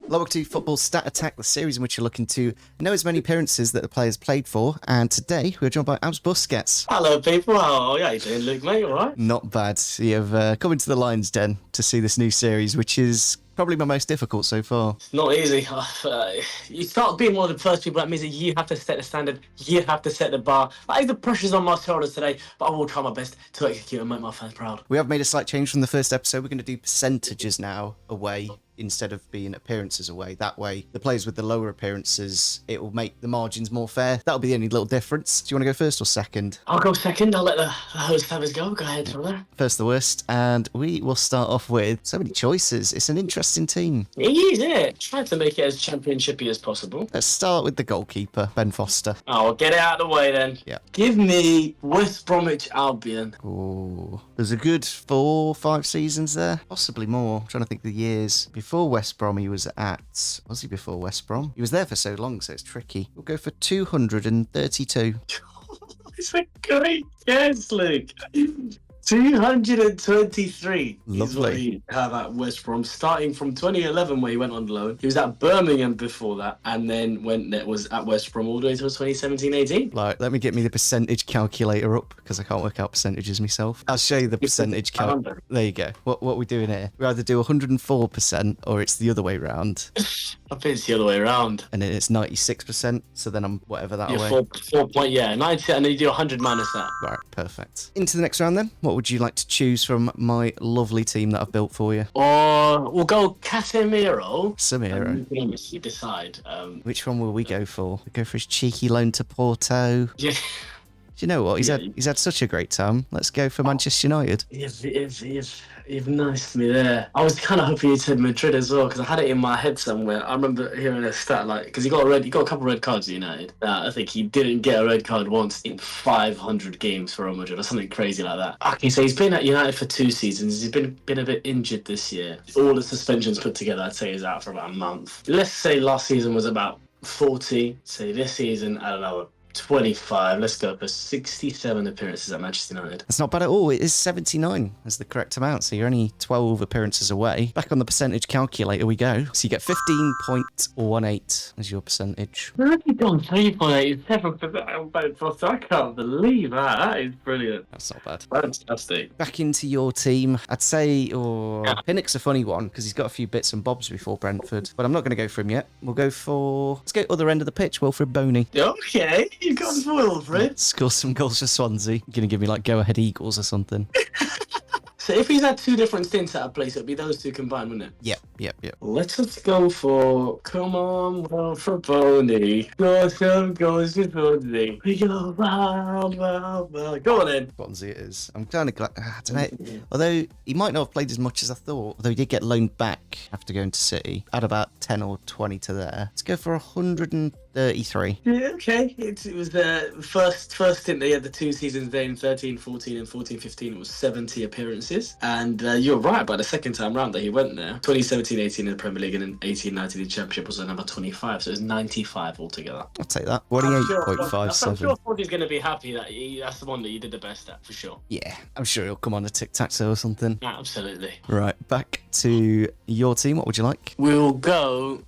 Welcome to Football Stat Attack, the series in which you're looking to know as many appearances that the players played for. And today we're joined by AbzBusquets. Hello, people. How are you doing, Luke, mate? All right? Not bad. You've come into the Lions Den to see this new series, which is probably my most difficult so far. It's not easy. You start being one of the first people. That means that you have to set the standard. You have to set the bar. That is the pressure's on my shoulders today, but I will try my best to execute and make my fans proud. We have made a slight change from the first episode. We're going to do percentages now away instead of being appearances away. That way, the players with the lower appearances, it will make the margins more fair. That'll be the only little difference. Do you want to go first or second? I'll go second. I'll let the host have his go. Go ahead, from there. First the worst, and we will start off with so many choices. It's an interesting team. It is, isn't it? Try to make it as championshipy as possible. Let's start with the goalkeeper, Ben Foster. Oh, get it out of the way then. Yeah. Give me West Bromwich Albion. Oh, there's a good 4 or 5 seasons there, possibly more. I'm trying to think of the years. Before West Brom, he was he before West Brom? He was there for so long, so it's tricky. We'll go for 232. It's a great guess, Luke. 223 Lovely. is what he had at West Brom, starting from 2011 where he went on loan. He was at Birmingham before that, and then was at West Brom all the way until 2017-18. Right, let me get me the percentage calculator up, because I can't work out percentages myself. I'll show you the percentage calculator. There you go. What are we doing here? We either do 104% or it's the other way round. I think it's the other way around. And then it's 96%, so then I'm whatever that way. 4 point, 90, and then you do 100 minus that. Right, perfect. Into the next round then. What would you like to choose from my lovely team that I've built for you? Or we'll go Casemiro. Casemiro. You decide. Which one will we go for? We go for his cheeky loan to Porto. Yeah. Do you know what? He's had such a great time. Let's go for Manchester United. You've nice me there. I was kind of hoping you said Madrid as well, because I had it in my head somewhere. I remember hearing a stat because he got a couple of red cards at United. I think he didn't get a red card once in 500 games for Real Madrid or something crazy like that. Okay, so he's been at United for 2 seasons. He's been a bit injured this year. All the suspensions put together, I'd say he's out for about a month. Let's say last season was about 40. Say this season, I don't know, 25. Let's go for 67 appearances at Manchester United. That's not bad at all. It is 79 as the correct amount, so you're only 12 appearances away. Back on the percentage calculator we go. So you get 15.18 as your percentage. Where have you gone 3.87%? I can't believe that. That is brilliant. That's not bad. Fantastic. Back into your team, I'd say, Pinnock's a funny one because he's got a few bits and bobs before Brentford, but I'm not going to go for him yet. Let's go other end of the pitch, Wilfried Bony. Okay. You've gone for Wilfried. Score some goals for Swansea. You're going to give me like go-ahead Eagles or something. So if he's had 2 different stints at a place, it'd be those 2 combined, wouldn't it? Yep. Let's go for, come on, Wilfried Bony. Score some goals for Swansea. We go, wow. Go on then. Swansea it is. I'm kind of glad. I don't know. Although he might not have played as much as I thought. Although he did get loaned back after going to City. Add about 10 or 20 to there. Let's go for 133. Yeah, okay. It was the first stint. They had the 2 seasons there in 13-14 and 14-15. It was 70 appearances. And you're right, by the second time round that he went there, 2017-18 in the Premier League and then 18-19 in the Championship was number 25. So it was 95 altogether. I'll take that. 28.57. I'm sure Ford is going to be happy that that's the one that you did the best at, for sure. Yeah, I'm sure he'll come on a tic-tac-toe or something. Absolutely. Right, back to your team. What would you like? We'll go...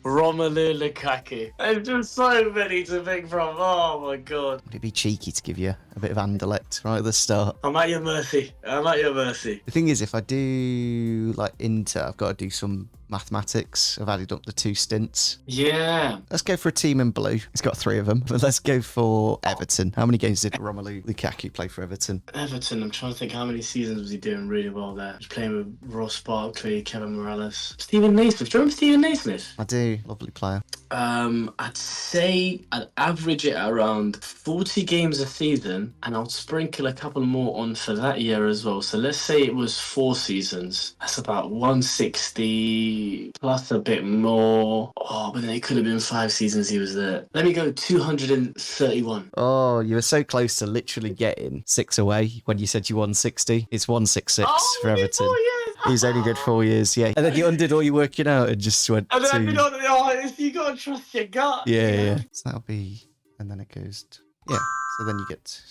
Romelu Lukaku. There's just so many to pick from. Oh my god. Would it be cheeky to give you a bit of intellect right at the start? I'm at your mercy. The thing is, if I do like Inter, I've got to do some mathematics. I've added up the 2 stints. Yeah. Let's go for a team in blue. It's got 3 of them. But let's go for Everton. How many games did Romelu Lukaku play for Everton? Everton, I'm trying to think how many seasons was he doing really well there. He was playing with Ross Barkley, Kevin Morales, Stephen Naismith. Do you remember Stephen Naismith? I do. Lovely player. I'd say I'd average it around 40 games a season, and I'll sprinkle a couple more on for that year as well. So let's say it was 4 seasons. That's about 160 plus a bit more. Oh, but then it could have been 5 seasons he was there. Let me go 231. Oh, you were so close to literally getting 6 away when you said you won 60. It's 166 for Everton. 4 years. He's only did 4 years, yeah. And then you undid all your working out and just went And then to... you gotta trust your gut. Yeah. So that'll be... And then it goes... Yeah. So then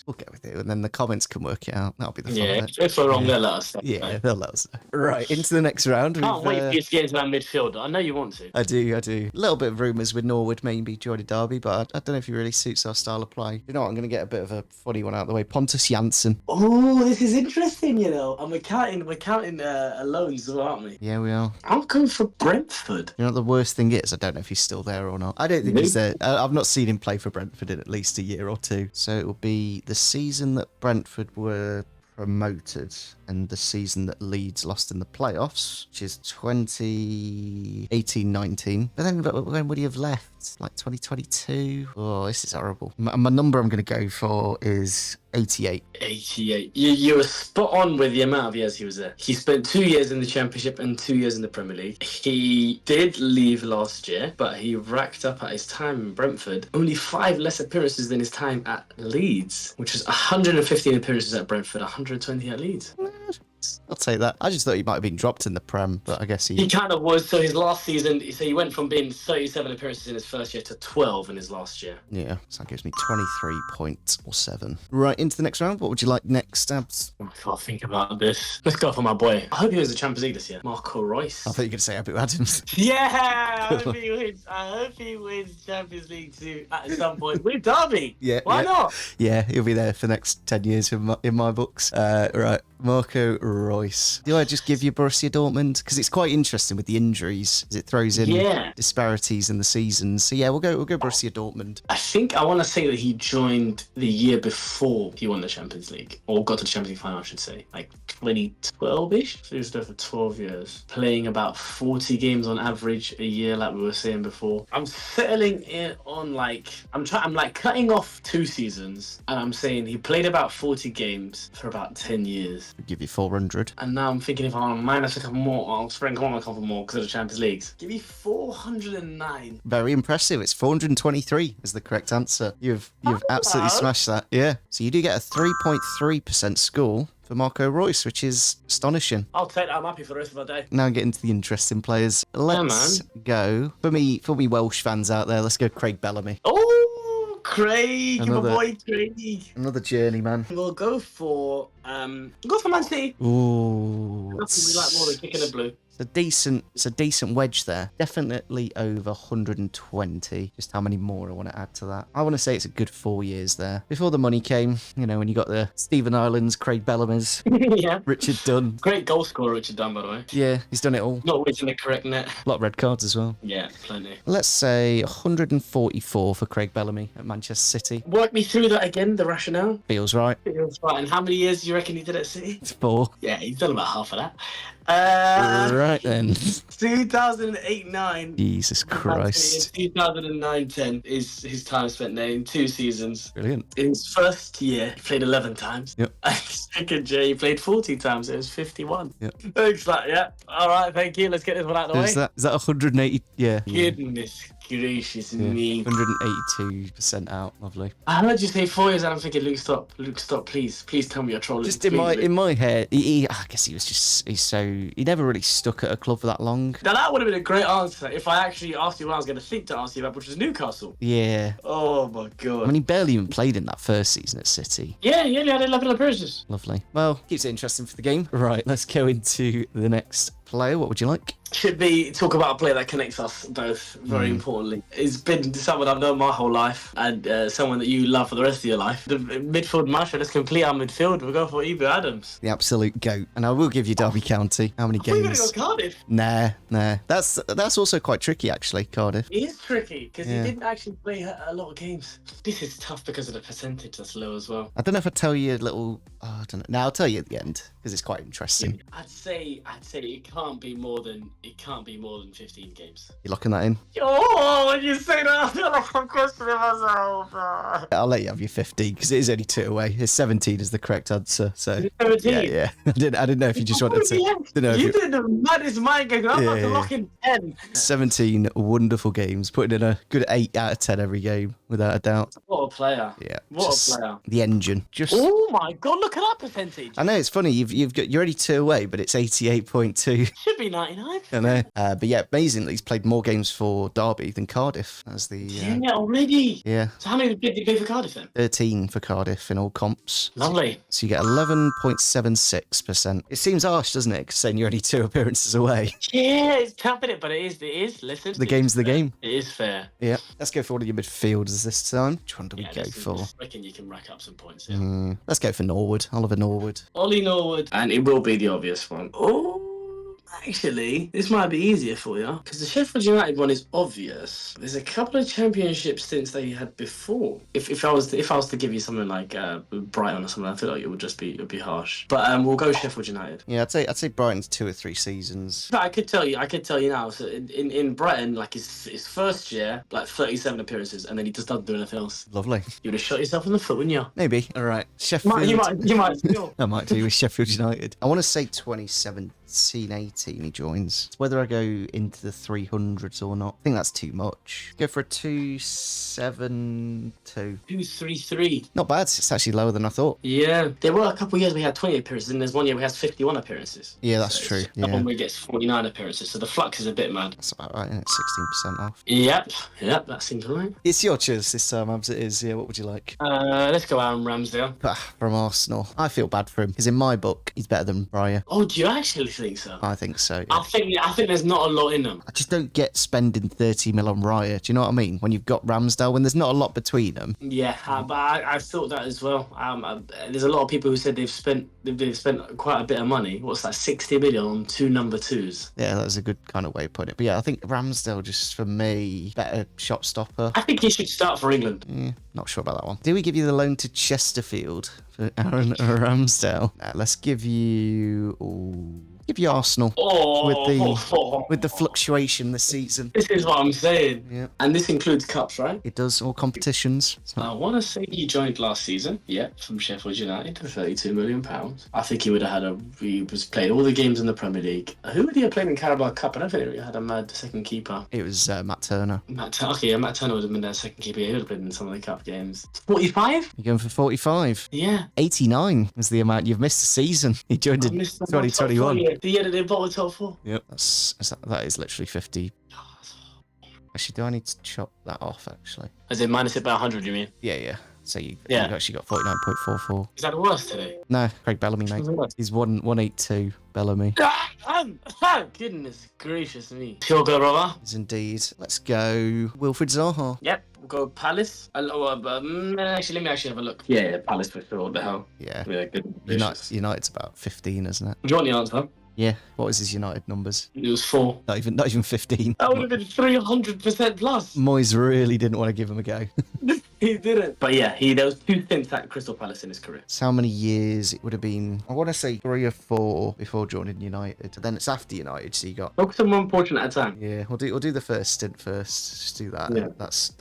we'll go with it, and then the comments can work it out. That'll be the fun Yeah, of it. if we're wrong, they'll let us know. Yeah, they'll let us know. Right, into the next round. Can't wait for you to get into that midfield. I know you want to. I do. A little bit of rumours with Norwood maybe joining Derby, but I don't know if he really suits our style of play. You know what? I'm going to get a bit of a funny one out of the way. Pontus Jansson. Oh, this is interesting, you know. And we're counting loans as well, aren't we? Yeah, we are. I'm going for Brentford. You know what the worst thing is? I don't know if he's still there or not. I don't think he's there. I've not seen him play for Brentford in at least a year or two. So it will be the season that Brentford were promoted and the season that Leeds lost in the playoffs, which is 2018-19. But then when would he have left? Like 2022? Oh, this is horrible. My number I'm going to go for is 88. 88. You were spot on with the amount of years he was there. He spent 2 years in the Championship and 2 years in the Premier League. He did leave last year, but he racked up at his time in Brentford only 5 less appearances than his time at Leeds, which was 115 appearances at Brentford, 120 at Leeds. I'll take that. I just thought he might have been dropped in the Prem, but I guess he kind of was. So his last season, so he went from being 37 appearances in his first year to 12 in his last year. Yeah, so that gives me 23.7. Right, into the next round. What would you like next, Abs? I can't think about this. Let's go for my boy. I hope he wins the Champions League this year. Marco Reus. I thought you were going to say Abu Adams. Yeah, I hope he wins. I hope he wins Champions League too at some point with Derby. Yeah. Why not? Yeah, he'll be there for the next 10 years in my books. Right, Marco Reus. Do I just give you Borussia Dortmund? Because it's quite interesting with the injuries, as it throws in disparities in the seasons. So yeah, we'll go Borussia Dortmund. I think I want to say that he joined the year before he won the Champions League, or got to the Champions League final, I should say, like 2012-ish. So he was there for 12 years, playing about 40 games on average a year, like we were saying before. I'm settling it on I'm cutting off 2 seasons, and I'm saying he played about 40 games for about 10 years. I'll give you 400. And now I'm thinking if I want to minus a couple more, I'll sprinkle on a couple more because of the Champions Leagues. Give me 409. Very impressive. It's 423 is the correct answer. You've absolutely smashed that. Yeah. So you do get a 3.3% score for Marco Reus, which is astonishing. I'll take that. I'm happy for the rest of my day. Now get into the interesting players. Let's go. For me Welsh fans out there, let's go Craig Bellamy. Oh, Craig, my boy Craig. Another journeyman. We'll go for Man City. Ooh. Nothing we like more than kicking a blue. It's a decent wedge there. Definitely over 120. Just how many more I want to add to that. I want to say it's a good 4 years there. Before the money came, when you got the Stephen Irelands, Craig Bellamy's, yeah, Richard Dunn. Great goal scorer, Richard Dunn, by the way. Yeah, he's done it all. Not always in the correct net. A lot of red cards as well. Yeah, plenty. Let's say 144 for Craig Bellamy at Manchester City. Work me through that again, the rationale. Feels right. Feels right. And how many years do you reckon he did at City? 4. Yeah, he's done about half of that. Right then. 2008-9. Jesus Christ. 2009-10 is his time spent there in 2 seasons. Brilliant. In his first year, he played 11 times. Yep. And his second year, he played 40 times. It was 51. Yep. Looks like, yeah. All right, thank you. Let's get this one out of the way. Is that 180? Yeah. Goodness gracious me. 182% out. Lovely. I heard you say 4 years, and I'm thinking, Luke, stop. Luke, stop, please. Please tell me you're trolling. Just in my head, I guess he never really stuck at a club for that long. Now that would have been a great answer if I actually asked you what I was going to think to ask you about, which was Newcastle. Yeah. Oh my god. I mean, he barely even played in that first season at City. Yeah, he only had 11 appearances. Lovely. Well, keeps it interesting for the game. Right, let's go into the next player. What would you like? Should be talk about a player that connects us both, very importantly. It's been someone I've known my whole life, and someone that you love for the rest of your life. The midfield master, let's complete our midfield. We'll go for Ibu Adams. The absolute GOAT. And I will give you Derby County. How many games? We're going to go Cardiff. Nah. That's also quite tricky, actually, Cardiff. It is tricky, because he didn't actually play a lot of games. This is tough because of the percentage that's low as well. I don't know if I tell you a little... Oh, I don't know. Now I'll tell you at the end, because it's quite interesting. I'd say it can't be more than 15 games. You locking that in? Oh, when you say that, I feel like I'm questioning myself. I'll let you have your 15 because it is only 2 away. His 17 is the correct answer. So 17. Yeah. I didn't know if you just wanted to. You did the maddest mind game. I'm about to lock in 10. 17 wonderful games, putting in a good 8 out of 10 every game, without a doubt. What a player. Yeah. What a player. The engine. Oh my god, look at that percentage. I know it's funny. You're only 2 away, but it's 88.2. Should be 99. I know. But yeah, amazingly, he's played more games for Derby than Cardiff. As the Yeah, already. yeah, So how many did you play for Cardiff then? 13 for Cardiff in all comps. Lovely. So you get 11.76%. It seems harsh, doesn't it? Saying you're only 2 appearances away. Yeah, it's tapping it, but it is. Listen, The game's the game. It is fair. Yeah. Let's go for one of your midfielders this time. Which one do we go Listen, for? I reckon you can rack up some points. Yeah. Let's go for Norwood. Oliver Norwood. Ollie Norwood. And it will be the obvious one. Oh, actually, this might be easier for you because the Sheffield United one is obvious. There's a couple of championship stints that he had before. If I was to give you something like Brighton or something, I feel like it would be harsh. But we'll go Sheffield United. Yeah, I'd say Brighton's 2 or 3 seasons. But I could tell you now. So in Brighton, like his first year, like 37 appearances, and then he just doesn't do anything else. Lovely. You would have shot yourself in the foot, wouldn't you? Maybe. All right. Sheffield. You might still. I might do with Sheffield United. I want to say 2017-18 he joins. It's whether I go into the 300s or not. I think that's too much. Go for a 2-7-2. 2-3-3. Not bad. It's actually lower than I thought. Yeah, there were a couple of years we had 20 appearances, and there's one year we had 51 appearances. Yeah, that's So true. it's Yeah. one where he gets 49 appearances, so the flux is a bit mad. That's about right, isn't it? 16% off. Yep, that seems right. It's your choice this time, Abs. It is. Yeah, what would you like? Let's go Aaron Ramsdale. From Arsenal. I feel bad for him because in my book, he's better than Raya. Oh, do you actually think so? I think so. Yeah. I think there's not a lot in them. I just don't get spending 30 mil on Raya. Do you know what I mean? When you've got Ramsdale, when there's not a lot between them. Yeah, but I thought that as well. There's a lot of people who said they've spent quite a bit of money. What's that? 60 million on 2 number 2s. Yeah, that's a good kind of way of putting it. But yeah, I think Ramsdale just for me better shot stopper. I think he should start for England. Not sure about that one. Do we give you the loan to Chesterfield for Aaron or Ramsdale? Let's give you. Give you Arsenal with the fluctuation this season. This is what I'm saying. Yeah. And this includes cups, right? It does all competitions. I want to say he joined last season. Yeah, from Sheffield United for £32 million. I think he would have he was played all the games in the Premier League. Who would he have played in Carabao Cup? I don't think he had a mad second keeper. It was Matt Turner. Matt Turner would have been their second keeper. He would have played in some of the cup games. 45? You're going for 45. Yeah. 89 is the amount you've missed the season. He joined in 2021. The year that they bought the top 4. Yep. That is literally 50. Actually, do I need to chop that off, actually? As in minus it by 100, you mean? Yeah. So you've Yeah. actually got 49.44. Is that the worst today? No, Craig Bellamy, mate. He's 182, Bellamy. Goodness gracious me. Sure go, brother. Is indeed. Let's go Wilfried Zaha. Yep, we'll go Palace. Actually, let me have a look. Yeah, Palace for sure. What the hell? Yeah. Good. United's about 15, isn't it? Do you want the answer? Yeah. What was his United numbers? It was 4. Not even 15. That would have been 300% plus. Moyes really didn't want to give him a go. He didn't. But yeah, there was 2 stints at Crystal Palace in his career. So how many years it would have been? I want to say 3 or 4 before joining United. Then it's after United, so you got. Focus on one portion at a time. Yeah, we'll do the first stint first. Just do that. Yeah. That's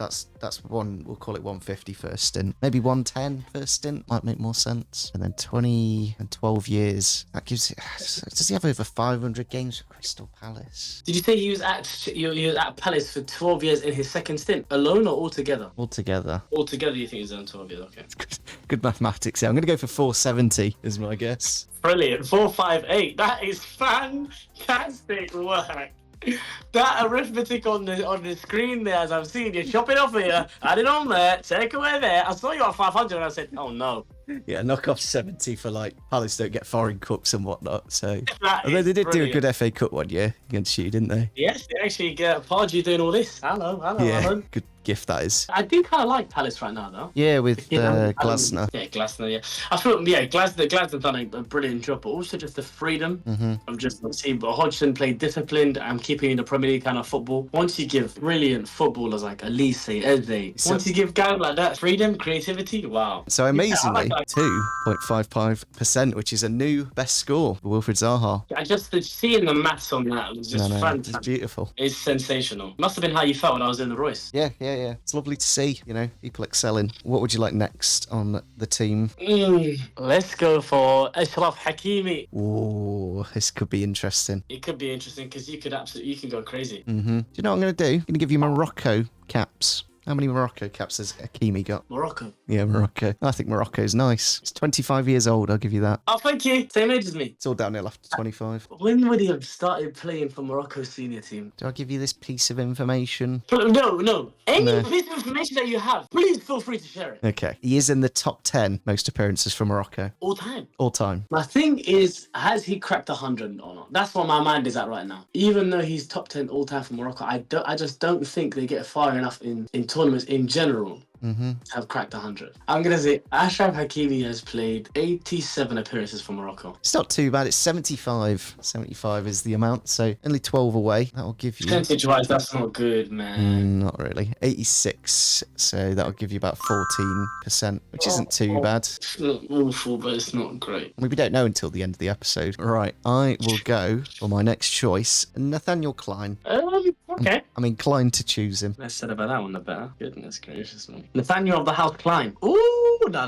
one. We'll call it 150 first stint. Maybe 110 first stint might make more sense. And then 20 and 12 years. That gives it. Does he have over 500 games for Crystal Palace? Did you say he was at Palace for 12 years in his second stint, alone or altogether? Altogether. Altogether, you think he's done 12 years? Okay. Good mathematics. Yeah, I'm going to go for 470 is my guess. Brilliant. 458. That is fantastic work. That arithmetic on the screen there, as I'm seeing you chop it off here, add it on there, take away there. I saw you at 500 and I said, oh no. Yeah, knock off 70 for Palace don't get foreign cups and whatnot. So although they did brilliant. do a good FA Cup one year against you, didn't they? Yes, they actually get Pardew doing all this. Hello. Yeah, good gift that is. I do kind of like Palace right now, though. Yeah, with Glasner. Yeah, Glasner. Yeah, I feel Glasner's done a brilliant job, but also just the freedom of just seeing. But Hodgson played disciplined and keeping in the Premier League kind of football. Once you give brilliant footballers like Elise, Eze, once you give guys like that freedom, creativity, wow. So amazingly, 2.55%, which is a new best score for Wilfried Zaha. I just seeing the maths on that was just fantastic. It's beautiful. It's sensational. Must have been how you felt when I was in the Reus. Yeah. It's lovely to see, people excelling. What would you like next on the team? Let's go for Achraf Hakimi. Oh, this could be interesting. It could be interesting because you can go crazy. Do you know what I'm going to do? I'm going to give you Morocco caps. How many Morocco caps has Hakimi got? Morocco. Yeah, Morocco. I think Morocco's nice. He's 25 years old, I'll give you that. Oh, thank you. Same age as me. It's all downhill after 25. When would he have started playing for Morocco's senior team? Do I give you this piece of information? No. Any No. piece of information that you have, please feel free to share it. Okay. He is in the top 10 most appearances for Morocco. All time. All time. My thing is, has he cracked 100 or not? That's what my mind is at right now. Even though he's top 10 all time for Morocco, I just don't think they get far enough in tournaments in general. To have cracked 100. I'm going to say Achraf Hakimi has played 87 appearances for Morocco. It's not too bad. It's 75. 75 is the amount, so only 12 away. That'll give you... Percentage-wise, that's not good, man. Not really. 86, so that'll give you about 14%, which isn't too bad. It's not awful, but it's not great. We don't know until the end of the episode. Right, I will go for my next choice, Nathaniel Clyne. Okay. I'm inclined to choose him. Less said about that one, the better. Goodness gracious, man. Nathaniel of the House Clyne. Ooh, no.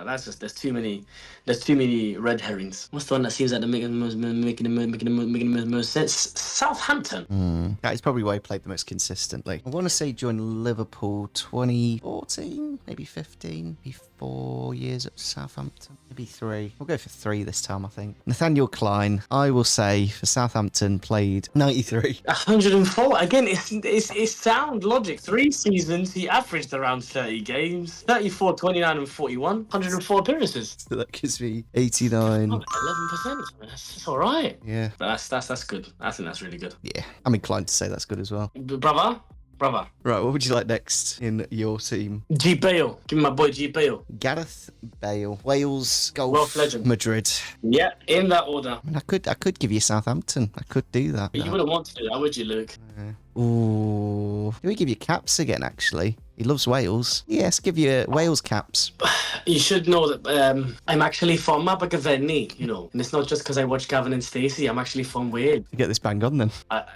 That's just there's too many red herrings. What's the one that seems like making the most sense? Southampton. That is probably where he played the most consistently. I want to say he joined Liverpool 2014, maybe 15, maybe 4 years at Southampton, maybe 3. We'll go for 3 this time, I think. Nathaniel Clyne, I will say for Southampton, played 93. 104. Again, it's sound logic. 3 seasons, he averaged around 30 games. 34, 29, and 41. 104 appearances. So that gives me 89. 11%. That's all right. Yeah. That's good. I think that's really good. Yeah, I'm inclined to say that's good as well. Brother. Right, what would you like next in your team? G Bale. Give me my boy G Bale. Gareth Bale, Wales, Golf, Welsh legend. Madrid. Yeah, in that order. I mean, I could give you Southampton. I could do that. But you wouldn't want to do that, would you, Luke? Ooh. Do we give you caps again, actually? He loves Wales. Yes, give you Wales caps. You should know that I'm actually from Abergavenny, you know. And it's not just because I watch Gavin and Stacey. I'm actually from Wales. You get this bang on then.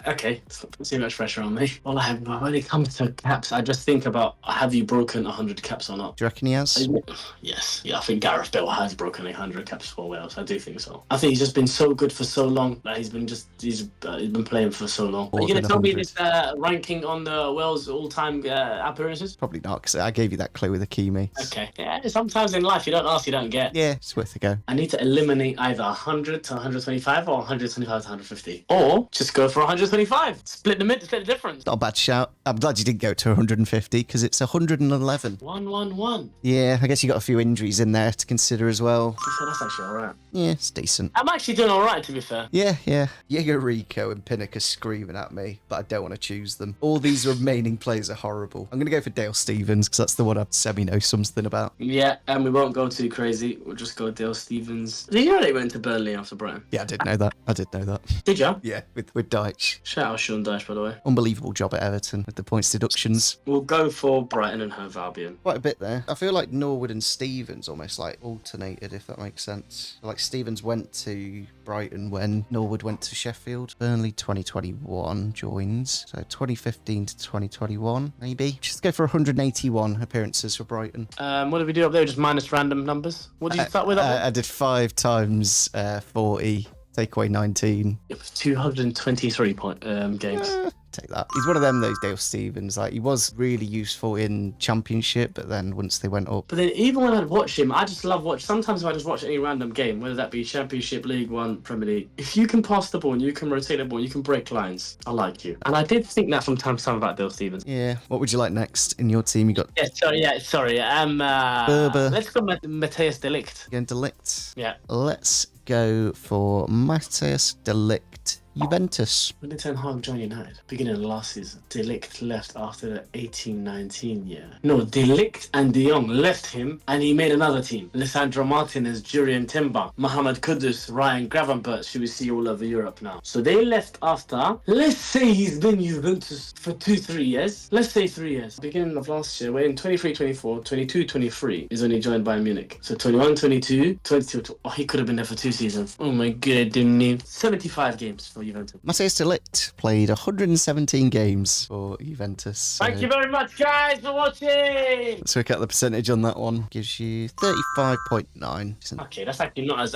Okay, it's not too much pressure on me. Well, when it comes to caps, I just think about, have you broken 100 caps or not? Do you reckon he has? Yes. Yeah, I think Gareth Bale has broken 100 caps for Wales. I do think so. I think he's just been so good for so long. That he's been playing for so long. Are you going to tell me this ranking on the Wales all-time appearances? Probably not, because I gave you that clue with Hakimi. Okay. Yeah, sometimes in life you don't ask, you don't get. Yeah, it's worth a go. I need to eliminate either 100 to 125 or 125 to 150. Or just go for 125. Split the difference. Not a bad shout. I'm glad you didn't go to 150, because it's 111. 111. Yeah, I guess you got a few injuries in there to consider as well. So that's actually alright. Yeah, it's decent. I'm actually doing alright, to be fair. Yeah. Rico and Pinnock are screaming at me, but I don't want to choose them. All these remaining players are horrible. I'm going to go for Dale Stephens, because that's the one I semi-know something about. Yeah, and we won't go too crazy. We'll just go Dale Stephens. Did you know they went to Burnley after Brighton? Yeah, I did know that. Did you? Yeah, with Deitch. Shout out Sean Dyche, by the way. Unbelievable job at Everton with the points deductions. We'll go for Brighton and Hove Albion. Quite a bit there. I feel like Norwood and Stephens almost like alternated, if that makes sense. Like Stephens went to Brighton when Norwood went to Sheffield. Burnley 2021 joins. So 2015 to 2021, maybe. Just go for 181 appearances for Brighton. What did we do up there? Just minus random numbers? What did you start with? I did 5 times 40. Take away 19. It was 223 games. Take that. He's one of them, those Dale Stephens. Like, he was really useful in Championship, but then once they went up. But then even when I'd watch him, I just love watch. Sometimes if I just watch any random game, whether that be Championship, League One, Premier League, if you can pass the ball and you can rotate the ball, you can break lines. I like you. And I did think that from time to time about Dale Stephens. Yeah. What would you like next in your team? You got... Sorry. Berber. Let's go Matthijs de Ligt. Again, De Ligt. Yeah. Let's go for Matthijs de Ligt. Juventus. When did Ten Hag join United? Beginning of last season. De Ligt left after the 18-19 year. No, De Ligt and De Jong left him and he made another team. Lisandro Martinez, Jurien Timber, Mohamed Kudus, Ryan Gravenberch, who we see all over Europe now. So they left after, let's say he's been Juventus for 2-3 years. Let's say 3 years. Beginning of last year, we're in 23-24, 22-23 is when he joined Bayern Munich. So 21-22, 22, oh, he could have been there for 2 seasons. Oh my god, didn't he? 75 games for Juventus. Matthijs de Ligt played 117 games for Juventus. So Thank you very much, guys, for watching. let's work out the percentage on that one. Gives you 35.9. Okay, that's actually not as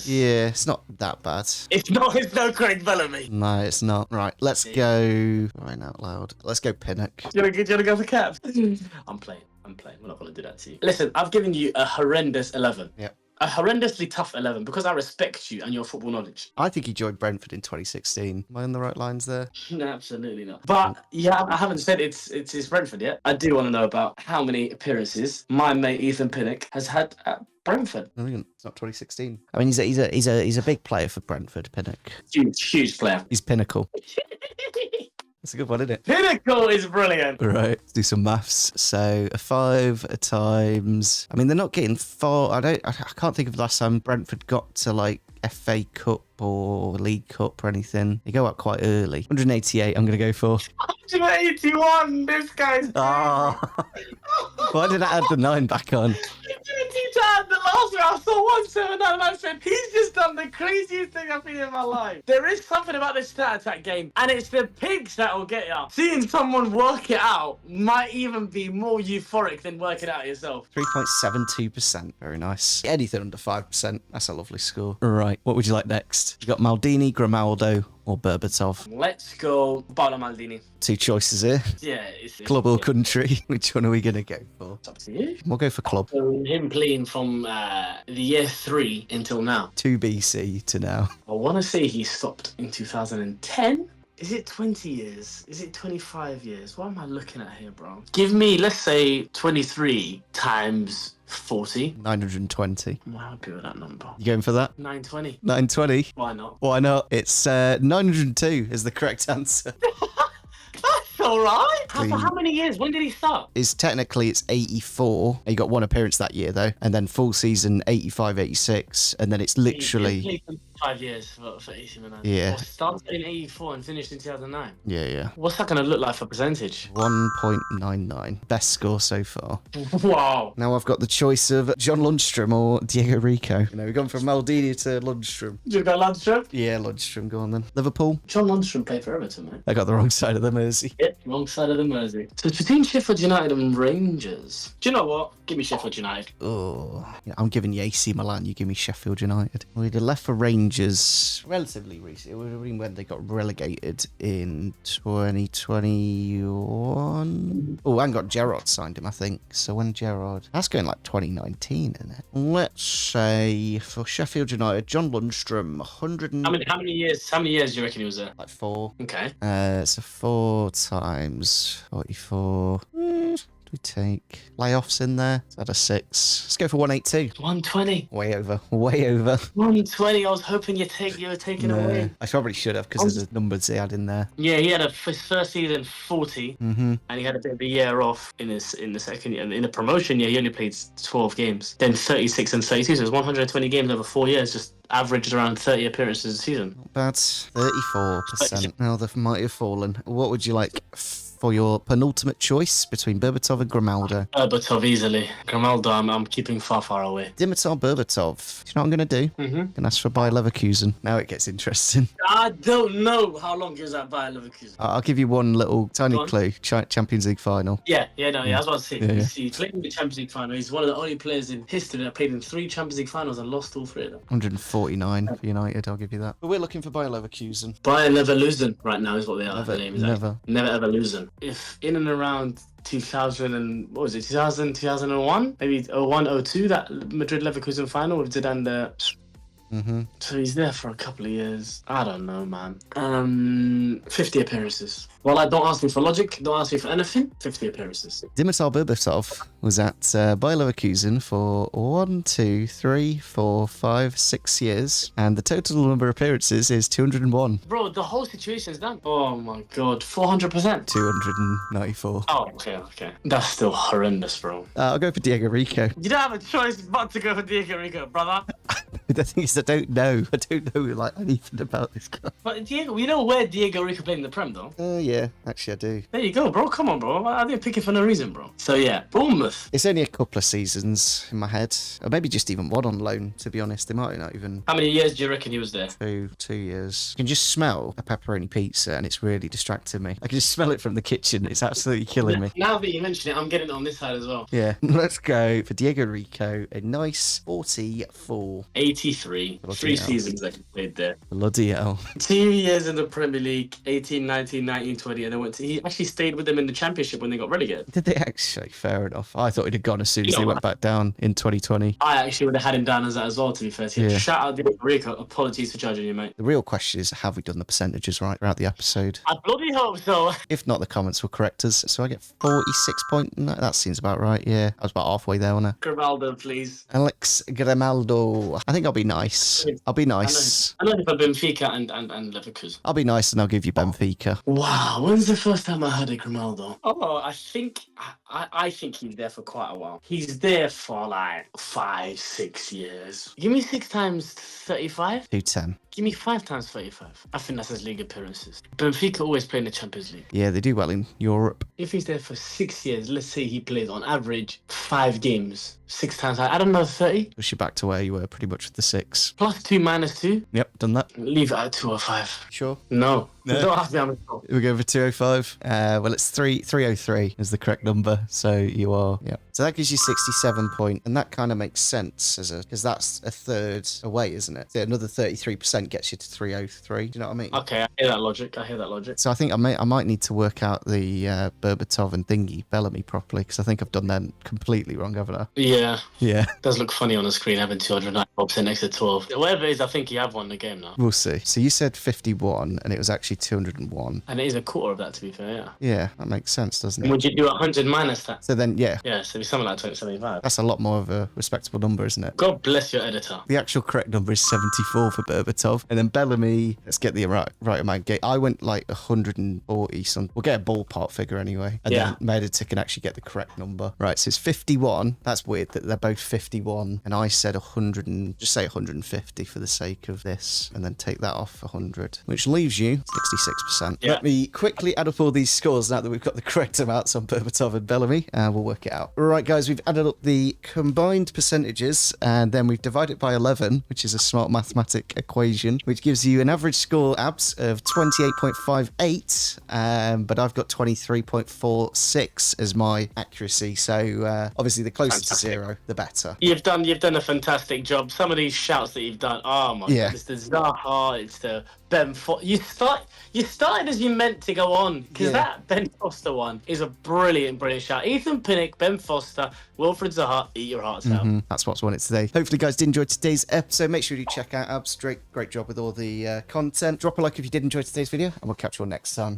Yeah, it's not that bad. It's no Craig Bellamy. No, it's not. Right, let's go. Right out loud. Let's go Pinnock. Do you want to go for caps? I'm playing. We're not going to do that to you. Listen, I've given you a horrendous 11. Yep. A horrendously tough 11 because I respect you and your football knowledge. I think he joined Brentford in 2016. Am I on the right lines there? No, absolutely not. But yeah, I haven't said it's Brentford yet. I do want to know about how many appearances my mate Ethan Pinnock has had at Brentford. I think it's not 2016. I mean, he's a big player for Brentford, Pinnock. Huge player. He's pinnacle. That's a good one, isn't it? Pinnacle is brilliant. Right, let's do some maths. So 5 times. I mean, they're not getting far. I can't think of the last time Brentford got to like FA Cup or League Cup or anything. They go out quite early. 188. I'm gonna go for. 181. This guy's. Oh. Why did I add the 9 back on? The last one I saw 179 and I said, he's just done the craziest thing I've seen in my life. There is something about this stat attack game, and it's the pigs that will get you. Seeing someone work it out might even be more euphoric than working it out yourself. 3.72%. Very nice. Anything under 5%. That's a lovely score. Right, what would you like next? You got Maldini, Grimaldo, or Berbatov? Let's go Paolo Maldini. 2 choices here. Yeah, it's Club or country? Which one are we going to go for? It's up to you. We'll go for club. So him playing from the year 3 until now. 2 BC to now. I want to say he stopped in 2010. Is it 20 years? Is it 25 years? What am I looking at here, bro? Give me, let's say, 23 times 40. 920. I'm happy with that number. You going for that? 920. 920? Why not? Why not? It's 902 is the correct answer. That's alright. For how many years? When did he start? Technically it's 84. He got 1 appearance that year though, and then full season 85, 86, and then it's literally. He played 5 years for AC Milan. Yeah. Well, started in 84 and finished in 2009. Yeah. What's that going to look like for percentage? 1.99. Best score so far. Wow. Now I've got the choice of John Lundstram or Diego Rico. We've gone from Maldini to Lundstram. You got Lundstram? Yeah, Lundstram. Go on then. Liverpool. John Lundstram played for Everton, man. I got the wrong side of the Mersey. Yep, wrong side of the Mersey. So it's between Sheffield United and Rangers. Do you know what? Give me Sheffield United. Oh, yeah, I'm giving you AC Milan. You give me Sheffield United. We'd have left for Rangers relatively recently. It would have been when they got relegated in 2021. Oh, and got Gerrard signed him, I think. So when Gerrard, that's going like 2019, isn't it? Let's say for Sheffield United, John Lundstram, 100. How many years? How many years do you reckon he was there? Like 4. Okay. So 4 times 44. We take layoffs in there. Is that a 6? Let's go for 182. 120. Way over. 120. I was hoping you were taking away. I probably should have because there's the numbers he had in there. Yeah, he had his first season 40, and he had a bit of a year off in the second year. In the promotion year, he only played 12 games. Then 36 and 32, so it was 120 games over 4 years. Just averaged around 30 appearances a season. Not bad. 34%. Now they might have fallen. What would you like for your penultimate choice between Berbatov and Grimaldo? Berbatov easily. Grimaldo, I'm keeping far away. Dimitar Berbatov. Do you know what I'm going to do? I'm going to ask for Bayer Leverkusen. Now it gets interesting. I don't know how long he was at Bayer Leverkusen. I'll give you one little tiny clue. Champions League final. I was about to say. Yeah. He played in the Champions League final. He's one of the only players in history that played in 3 Champions League finals and lost all 3 of them. 149 for United, I'll give you that. But we're looking for Bayer Leverkusen. Bayer Leverkusen right now is what they are. Never, the name is never. Never ever losing. If in and around 2000 and what was it, 2001, maybe 01, 02, that Madrid Leverkusen final with Zidane there. So he's there for a couple of years. I don't know, man. 50 appearances. Well, don't ask me for logic. Don't ask me for anything. 50 appearances. Dimitar Berbatov was at Bayer Leverkusen for 6 years, and the total number of appearances is 201. Bro, the whole situation's done. Oh my god, 400%. 294. Oh, okay. That's still horrendous, bro. I'll go for Diego Rico. You don't have a choice but to go for Diego Rico, brother. The thing is, I don't know like anything about this guy. But Diego, we know where Diego Rico played in the Prem, though. Yeah, Yeah, actually I do. There you go, bro. Come on, bro. I didn't pick it for no reason, bro. So yeah, Bournemouth. It's only a couple of seasons in my head. Or maybe just even one on loan, to be honest. They might not even... How many years do you reckon he was there? 2 years. You can just smell a pepperoni pizza and it's really distracting me. I can just smell it from the kitchen. It's absolutely killing me. Now that you mention it, I'm getting it on this side as well. Yeah. Let's go for Diego Rico. A nice 44. 83. Bloody 3 hell. seasons that he played there. Bloody hell. 2 years in the Premier League, 18, 19, 19, 20, and then he actually stayed with them in the Championship when they got relegated. Did they actually? Fair enough. I thought he'd have gone as soon as You they know went back down in 2020. I actually would have had him down as that as well, to be fair to you. Yeah. Shout out to Rico. Apologies for judging you, mate. The real question is, have we done the percentages right throughout the episode? I bloody hope so. If not, the comments will correct us. So I get 46.9. That seems about right. Yeah, I was about halfway there, wasn't I? Grimaldo, please. Alex Grimaldo. I think I'll be nice. I'll be nice. I know for Benfica and Leverkusen. I'll be nice and I'll give you Benfica. Wow, when's the first time I heard of Grimaldo? Oh, I think he's there for quite a while. He's there for like 5-6 years. Give me 6 times 35. 210. Give me 5 times 35. I think that's his league appearances. Benfica always play in the Champions League. Yeah, they do well in Europe. If he's there for 6 years, let's say he plays on average 5 games. 6 times, I don't know, 30? Push you back to where you were pretty much with the 6. Plus 2 minus 2? Yep, done that. Leave it at 205. Sure. No. No. Don't ask me how much. We go for 205. Well, it's 303 is the correct number. So you are, yeah. So that gives you 67 point, and that kind of makes sense because that's a third away, isn't it? So another 33% gets you to 303. Do you know what I mean? Okay, I hear that logic. So I think I might need to work out the Berbatov and Bellamy properly because I think I've done them completely wrong, haven't I? Yeah. Yeah. Does look funny on the screen having 209% next to 12. Whatever it is, I think you have won the game now. We'll see. So you said 51, and it was actually 201. And it is a quarter of that, to be fair, yeah. Yeah, that makes sense, doesn't it? Would you do 100 minus that? So then, yeah, Yeah, so it'd be something like 275. that's a lot more of a respectable number, isn't it? God bless your editor. The actual correct number is 74 for Berbatov. And then Bellamy, let's get the right amount. I went like 140 something. We'll get a ballpark figure anyway. And Yeah. then my editor can actually get the correct number. Right, so it's 51. That's weird that they're both 51. And I said 100 and just say 150 for the sake of this. And then take that off 100, which leaves you 66%. Yeah. Let me quickly add up all these scores now that we've got the correct amounts on Berbatov and Bellamy. And we'll work it out. Right, guys, we've added up the combined percentages and then we've divided it by 11, which is a smart mathematic equation, which gives you an average score, Abs, of 28.58. But I've got 23.46 as my accuracy. So obviously the closer to zero, the better. You've done a fantastic job. Some of these shouts that you've done, oh my Yeah. god, it's the Zaha, it's the Ben Foster. You started as you meant to go on, because Yeah. that Ben Foster one is a brilliant shout. Ethan Pinnock, Ben Foster, Wilfried Zaha, eat your hearts out. That's what's won it today. Hopefully, guys, did enjoy today's episode. Make sure you check out Abs. Great job with all the content. Drop a like if you did enjoy today's video, and we'll catch you all next time.